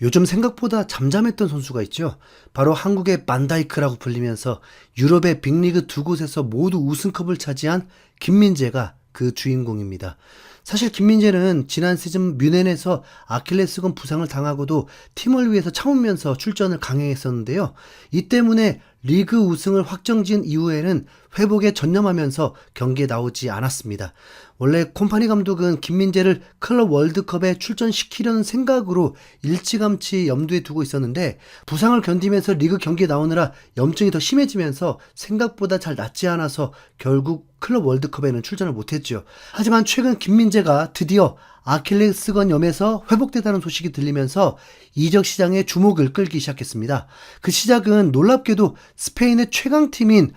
요즘 생각보다 잠잠했던 선수가 있죠. 바로 한국의 반다이크라고 불리면서 유럽의 빅리그 두 곳에서 모두 우승컵을 차지한 김민재가 그 주인공입니다. 사실 김민재는 지난 시즌 뮌헨에서 아킬레스건 부상을 당하고도 팀을 위해서 참으면서 출전을 강행했었는데요. 이 때문에 리그 우승을 확정지은 이후에는 회복에 전념하면서 경기에 나오지 않았습니다. 원래 콤파니 감독은 김민재를 클럽 월드컵에 출전시키려는 생각으로 일찌감치 염두에 두고 있었는데 부상을 견디면서 리그 경기에 나오느라 염증이 더 심해지면서 생각보다 잘 낫지 않아서 결국 클럽 월드컵에는 출전을 못했죠. 하지만 최근 김민재가 드디어 아킬레스건염에서 회복되다는 소식이 들리면서 이적 시장에 주목을 끌기 시작했습니다. 그 시작은 놀랍게도 스페인의 최강팀인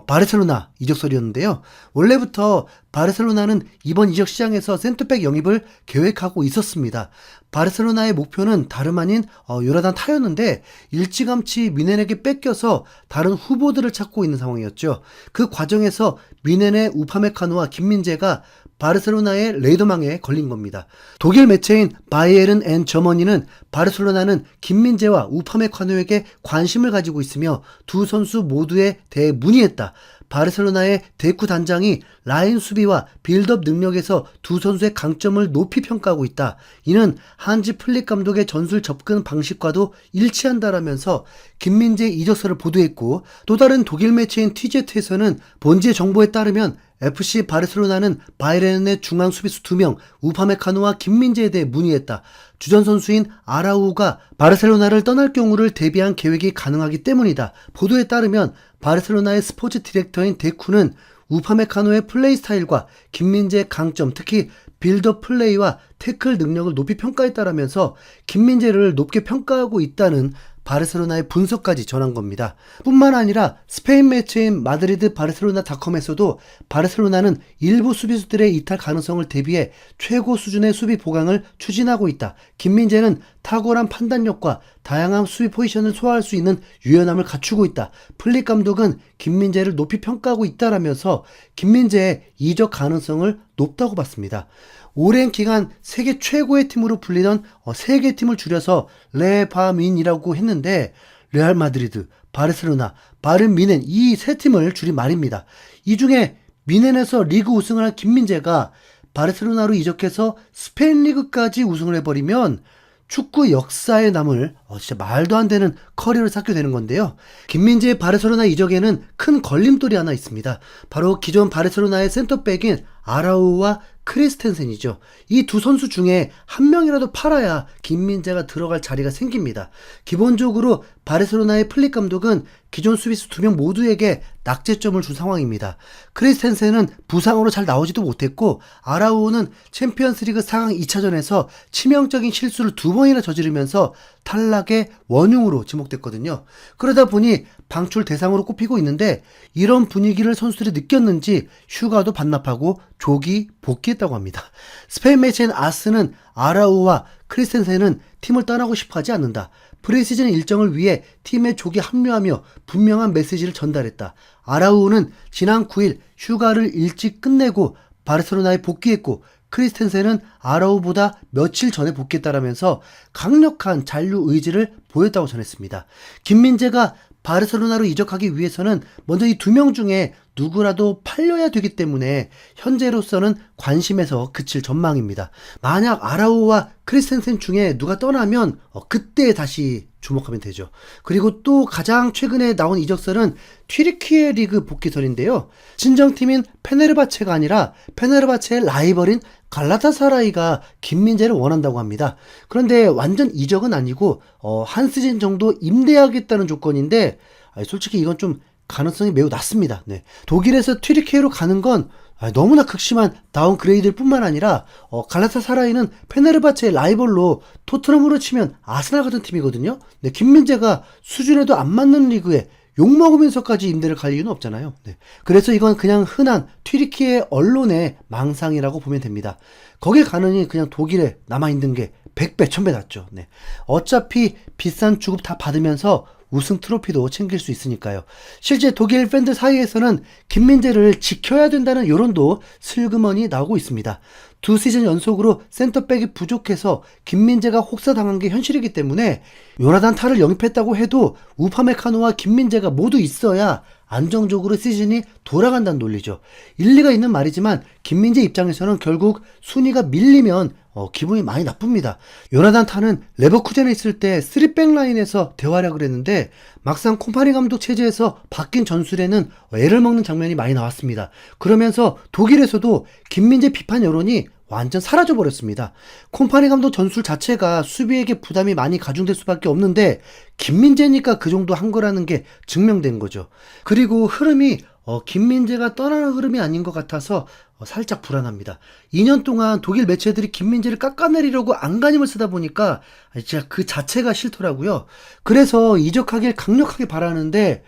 바르셀로나 이적설이었는데요. 원래부터 바르셀로나는 이번 이적 시장에서 센터백 영입을 계획하고 있었습니다. 바르셀로나의 목표는 다름 아닌 요나단 타였는데 일찌감치 미넨에게 뺏겨서 다른 후보들을 찾고 있는 상황이었죠. 그 과정에서 미넨의 우파메카노와 김민재가 바르셀로나의 레이더망에 걸린 겁니다. 독일 매체인 바이에른 앤 저머니는 바르셀로나는 김민재와 우파메카노에게 관심을 가지고 있으며 두 선수 모두에 대해 문의했다. 바르셀로나의 데쿠 단장이 라인 수비와 빌드업 능력에서 두 선수의 강점을 높이 평가하고 있다. 이는 한지 플릭 감독의 전술 접근 방식과도 일치한다라면서 김민재 이적설을 보도했고, 또 다른 독일 매체인 TZ에서는 본지의 정보에 따르면 FC 바르셀로나는 바이에른의 중앙 수비수 2명 우파메카노와 김민재에 대해 문의했다. 주전 선수인 아라우가 바르셀로나를 떠날 경우를 대비한 계획이 가능하기 때문이다. 보도에 따르면 바르셀로나의 스포츠 디렉터인 데쿠는 우파메카노의 플레이 스타일과 김민재의 강점, 특히 빌더 플레이와 태클 능력을 높이 평가했다라면서 김민재를 높게 평가하고 있다는 바르셀로나의 분석까지 전한 겁니다. 뿐만 아니라 스페인 매체인 마드리드 바르셀로나닷컴에서도 바르셀로나는 일부 수비수들의 이탈 가능성을 대비해 최고 수준의 수비 보강을 추진하고 있다. 김민재는 탁월한 판단력과 다양한 수비 포지션을 소화할 수 있는 유연함을 갖추고 있다. 플릭 감독은 김민재를 높이 평가하고 있다라면서 김민재의 이적 가능성을 높다고 봤습니다. 오랜 기간 세계 최고의 팀으로 불리던 세 개 팀을 줄여서 레바민이라고 했는데 레알 마드리드, 바르셀로나, 바른 미넨 이 세 팀을 줄인 말입니다. 이 중에 미넨에서 리그 우승을 한 김민재가 바르셀로나로 이적해서 스페인 리그까지 우승을 해버리면 축구 역사에 남을 진짜 말도 안 되는 커리어를 쌓게 되는 건데요. 김민재의 바르셀로나 이적에는 큰 걸림돌이 하나 있습니다. 바로 기존 바르셀로나의 센터백인 아라우와 크리스텐센이죠. 이 두 선수 중에 한 명이라도 팔아야 김민재가 들어갈 자리가 생깁니다. 기본적으로 바르셀로나의 플릭 감독은 기존 수비수 2명 모두에게 낙제점을 준 상황입니다. 크리스텐센은 부상으로 잘 나오지도 못했고 아라우는 챔피언스리그 4강 2차전에서 치명적인 실수를 2번이나 저지르면서 탈락의 원흉으로 지목됐거든요. 그러다 보니 방출 대상으로 꼽히고 있는데 이런 분위기를 선수들이 느꼈는지 휴가도 반납하고 조기 복귀했다고 합니다. 스페인 매체인 아스는 아라우와 크리스텐센은 팀을 떠나고 싶어 하지 않는다. 프리시즌 일정을 위해 팀에 조기 합류하며 분명한 메시지를 전달했다. 아라우는 지난 9일 휴가를 일찍 끝내고 바르셀로나에 복귀했고 크리스텐센은 아라우보다 며칠 전에 복귀했다라면서 강력한 잔류 의지를 보였다고 전했습니다. 김민재가 바르셀로나로 이적하기 위해서는 먼저 이 2명 중에 누구라도 팔려야 되기 때문에 현재로서는 관심에서 그칠 전망입니다. 만약 아라우와 크리스텐센 중에 누가 떠나면 그때 다시 주목하면 되죠. 그리고 또 가장 최근에 나온 이적설은 튀르키예 리그 복귀설인데요. 친정팀인 페네르바체가 아니라 페네르바체의 라이벌인 갈라타사라이가 김민재를 원한다고 합니다. 그런데 완전 이적은 아니고 한 시즌 정도 임대하겠다는 조건인데 솔직히 이건 좀 가능성이 매우 낮습니다. 네. 독일에서 튀르키예로 가는 건 너무나 극심한 다운그레이드일 뿐만 아니라 갈라타사라이는 페네르바체의 라이벌로 토트넘으로 치면 아스날 같은 팀이거든요. 네, 김민재가 수준에도 안 맞는 리그에 욕먹으면서까지 임대를 갈 이유는 없잖아요. 네. 그래서 이건 그냥 흔한 튀르키예 언론의 망상이라고 보면 됩니다. 거길 가느니 그냥 독일에 남아있는 게 100배, 1000배 낫죠. 네. 어차피 비싼 주급 다 받으면서 우승 트로피도 챙길 수 있으니까요. 실제 독일 팬들 사이에서는 김민재를 지켜야 된다는 여론도 슬그머니 나오고 있습니다. 두 시즌 연속으로 센터백이 부족해서 김민재가 혹사당한 게 현실이기 때문에 요나단 타를 영입했다고 해도 우파메카노와 김민재가 모두 있어야 안정적으로 시즌이 돌아간다는 논리죠. 일리가 있는 말이지만 김민재 입장에서는 결국 순위가 밀리면 기분이 많이 나쁩니다. 요나단 타는 레버쿠젠에 있을 때 3백 라인에서 대활약을 했는데 막상 콤파니 감독 체제에서 바뀐 전술에는 애를 먹는 장면이 많이 나왔습니다. 그러면서 독일에서도 김민재 비판 여론이 완전 사라져버렸습니다. 콤파니 감독 전술 자체가 수비에게 부담이 많이 가중될 수밖에 없는데 김민재니까 그 정도 한 거라는 게 증명된 거죠. 그리고 흐름이 김민재가 떠나는 흐름이 아닌 것 같아서 살짝 불안합니다. 2년 동안 독일 매체들이 김민재를 깎아내리려고 안간힘을 쓰다 보니까 진짜 그 자체가 싫더라고요. 그래서 이적하길 강력하게 바라는데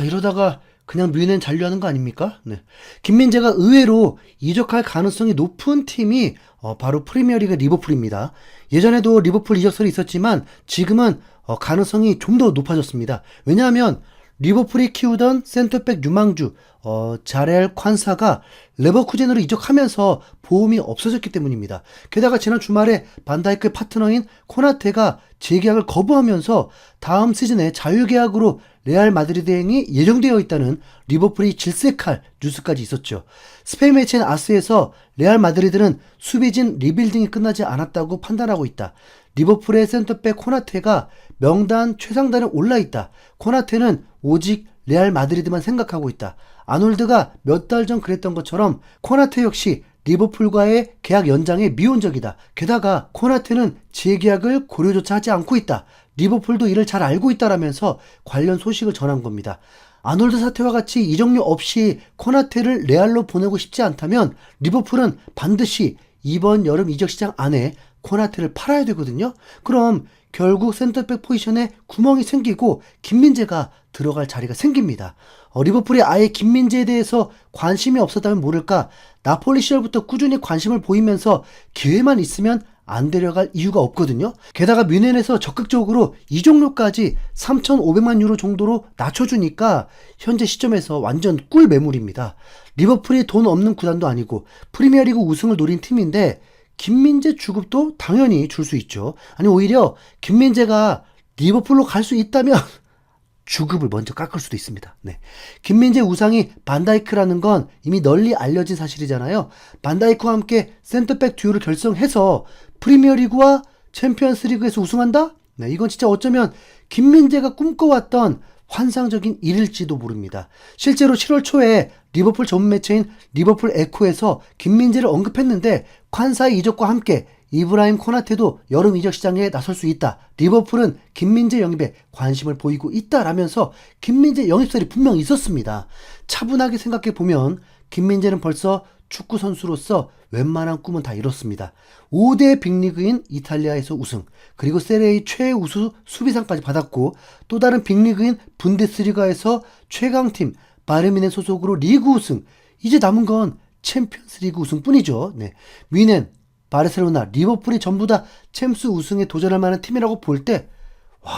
이러다가 그냥 뮌헨 잔류하는 거 아닙니까? 네. 김민재가 의외로 이적할 가능성이 높은 팀이 바로 프리미어리그 리버풀입니다. 예전에도 리버풀 이적설이 있었지만 지금은 가능성이 좀 더 높아졌습니다. 왜냐하면 리버풀이 키우던 센터백 유망주 자렐 콴사가 레버쿠젠으로 이적하면서 보험이 없어졌기 때문입니다. 게다가 지난 주말에 반다이크의 파트너인 코나테가 재계약을 거부하면서 다음 시즌에 자유계약으로 레알 마드리드행이 예정되어 있다는 리버풀이 질색할 뉴스까지 있었죠. 스페인 매체인 아스에서 레알 마드리드는 수비진 리빌딩이 끝나지 않았다고 판단하고 있다. 리버풀의 센터백 코나테가 명단 최상단에 올라있다. 코나테는 오직 레알 마드리드만 생각하고 있다. 아놀드가 몇 달 전 그랬던 것처럼 코나테 역시 리버풀과의 계약 연장에 미온적이다. 게다가 코나테는 재계약을 고려조차 하지 않고 있다. 리버풀도 이를 잘 알고 있다라면서 관련 소식을 전한 겁니다. 아놀드 사태와 같이 이적료 없이 코나테를 레알로 보내고 싶지 않다면 리버풀은 반드시 이번 여름 이적 시장 안에 코나테를 팔아야 되거든요. 그럼 결국 센터백 포지션에 구멍이 생기고 김민재가 들어갈 자리가 생깁니다. 리버풀이 아예 김민재에 대해서 관심이 없었다면 모를까 나폴리 시절부터 꾸준히 관심을 보이면서 기회만 있으면 안 데려갈 이유가 없거든요. 게다가 뮌헨에서 적극적으로 이적료까지 3,500만 유로 정도로 낮춰주니까 현재 시점에서 완전 꿀 매물입니다. 리버풀이 돈 없는 구단도 아니고 프리미어리그 우승을 노린 팀인데 김민재 주급도 당연히 줄 수 있죠. 아니 오히려 김민재가 리버풀로 갈 수 있다면 주급을 먼저 깎을 수도 있습니다. 네. 김민재 우상이 반다이크라는 건 이미 널리 알려진 사실이잖아요. 반다이크와 함께 센터백 듀오를 결성해서 프리미어리그와 챔피언스리그에서 우승한다? 네, 이건 진짜 어쩌면 김민재가 꿈꿔왔던 환상적인 일일지도 모릅니다. 실제로 7월 초에 리버풀 전문 매체인 리버풀 에코에서 김민재를 언급했는데 콴사의 이적과 함께 이브라임 코나테도 여름 이적 시장에 나설 수 있다. 리버풀은 김민재 영입에 관심을 보이고 있다라면서 김민재 영입설이 분명 있었습니다. 차분하게 생각해보면 김민재는 벌써 축구 선수로서 웬만한 꿈은 다 이뤘습니다. 5대 빅리그인 이탈리아에서 우승, 그리고 세리에의 최우수 수비상까지 받았고 또 다른 빅리그인 분데스리가에서 최강팀 바르민의 소속으로 리그 우승, 이제 남은 건 챔피언스리그 우승뿐이죠. 네. 뮌헨, 바르셀로나, 리버풀이 전부 다 챔스 우승에 도전할 만한 팀이라고 볼 때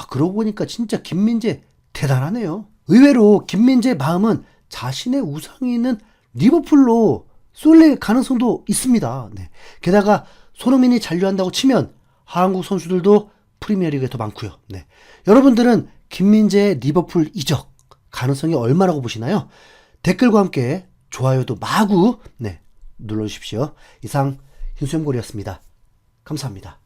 그러고 보니까 진짜 김민재 대단하네요. 의외로 김민재의 마음은 자신의 우상이 있는 리버풀로 쏠릴 가능성도 있습니다. 네. 게다가 손흥민이 잔류한다고 치면 한국 선수들도 프리미어리그에 더 많고요. 네. 여러분들은 김민재의 리버풀 이적 가능성이 얼마라고 보시나요? 댓글과 함께 좋아요도 마구 눌러주십시오. 이상 흰수염고리였습니다. 감사합니다.